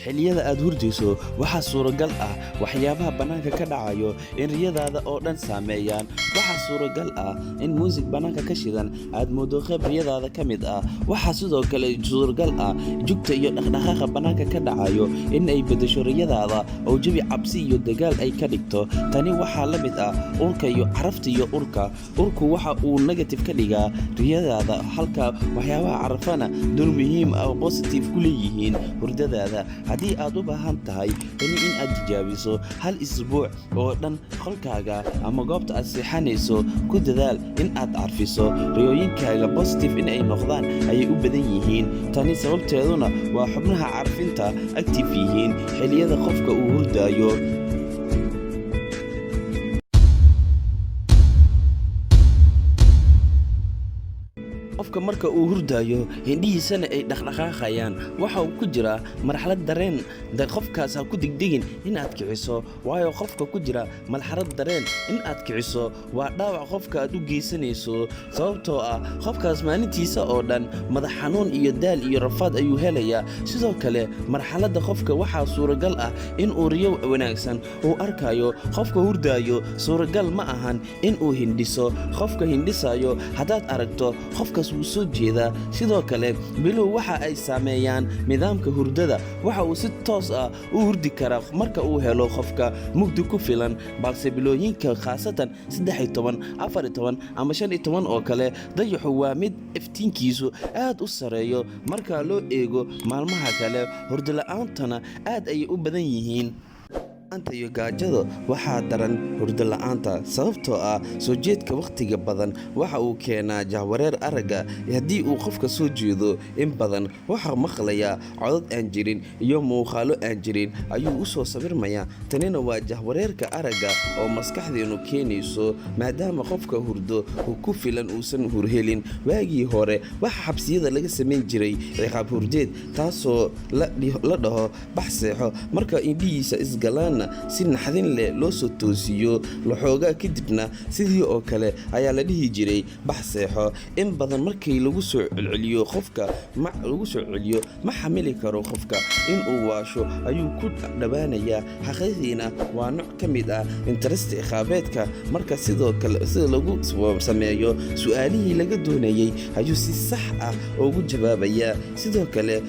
xilliyada aad hurdayso waxaa suuragal ah waxyaabaha bannaanka ka dhacayo in riyadaada oo dhan saameeyaan. Waxaa suuragal ah in muusig bannaanka ka shidan aad moodo qayb riyadaada ka mid ah. Waxaa sidoo kale suuragal ah jugta iyo dhaqdhaqaaqa bannaanka ka dhacayo in ay beddesho riyadaada oo jawi cabsi iyo dagaal ay ka dhigto. Tani waxaa la mid ah urka iyo carafta iyo urka. Urku waxa uu negative ka dhigaa riyadaada, halka waxyaabaha carafana dul muhiim ah oo positive ku leeyihiin hurdadaada. Haddii aad u baahan tahay in aad tijaabiso hal isbuuc oo dhan qolkaaga ama goobta aad seexanayso, ku dadaal in aad carfiso riyooyinkaaga positive in ay noqdaan ayay u badan yihiin. Tani sababteeduna waa xubnaha carfinta active yihiin xilliyada qofka uu hurdaayo. Qofka marka uu hurdaayo hindhihiisana ay dhaqdhaqaaqayaan, waxa uu ku jiraa marxalad dareen. Qofkaas ha ku degdegin in aad kiciso, waayo qofka ku jira marxalad dareen in aad kiciso waa dhaawac qofka aad u geysanayso. Sababtoo ah qofkaas maalintiisa oo dhan madax xanuun iyo daal iyo rafaad ayuu helayaa. Sidoo kale marxaladda qofka waxaa suuragal ah in uu riyo wanaagsan uu arkayo. Qofka hurdaayo suuragal ma ahan in uu hindhiso. Qofka hindhisayo haddaad aragto, qofkaas wuu soo jeedaa. Sidoo kale bilow waxa ay saameeyaan nidaamka hurdada. Waxa uu si toos ah u hurdi karaa marka uu helo qofka mugdi ku filan, balse bilooyinka khaasatan 13, 14 ama 15 oo kale, dayaxu waa mid iftiinkiisu aad u sareeyo marka loo eego maalmaha kale. Hurdo la'aantana aad ayay u badan yihiin. Iyo gaajada waxaa daran hurdo la'aanta, sababtoo ah soo jeedka wakhtiga badan waxa uu keenaa jahwareer aragga. Haddii uu qofka soo jeedo in badan, waxaa maqlayaa codad aan jirin iyo muuqaallo aan jirin ayuu u soo sawirmayaa. Tanina waa jahwareerka aragga oo maskaxdeenu keenayso, maadaama qofka hurdo ku filan uusan hurhelin. Waagii hore waxa xabsiyada laga samayn jiray ciqaab hurdeed, taasoo la dhaho bax seexo. Marka indhihiisa isgalaanna si naxdin leh loo soo toosiyo laxoogaa kadibna sidii oo kale ayaa la dhihi jiray bax seexo. In badan markii lagu soo celceliyo qofka ma xamili karo qofka in uu waasho ayuu ku dhawaanayaa. xaqiiqiina waa nooc ka mid ah interest ciqaabeedka. Marka sidoo kale sida lagu sameeyo su'aalihii laga doonayay ayuu si sax ah ugu jawaabayaa. Sidoo kale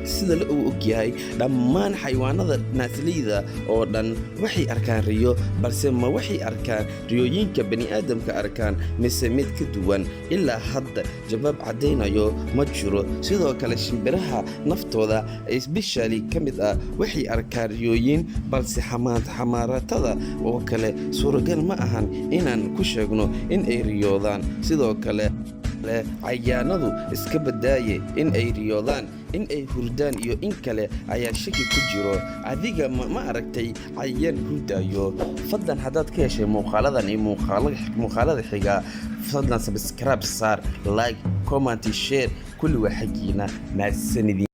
sida la ogyahay, dhammaan xayawaanada naasleyda oo dhan waxay arkaan riyo, balse ma waxay arkaan riyooyinka bani'aadamka arkaan mise mid ka duwan? Ilaa hadda jawaab caddaynayo ma jiro. Sidoo kale shimbiraha naftooda especially ka mid ah waxay arkaan riyooyin, balse xamaaratada oo kale suuragal ma ahan inaan ku sheegno in ay riyoodaan. Sidoo kale cayaanadu iska badaaye in ay riyoodaan, in ay hurdaan iyo in kale ayaa shaki ku jiro. Adiga ma aragtay cayayaan hurdaayo? Fadlan haddaad ka heshay muuqaaladan iyo muuqaalada xiga, fadlan subscribe saar, like, comment, share. kulli waa xagiina. mahadsanidin.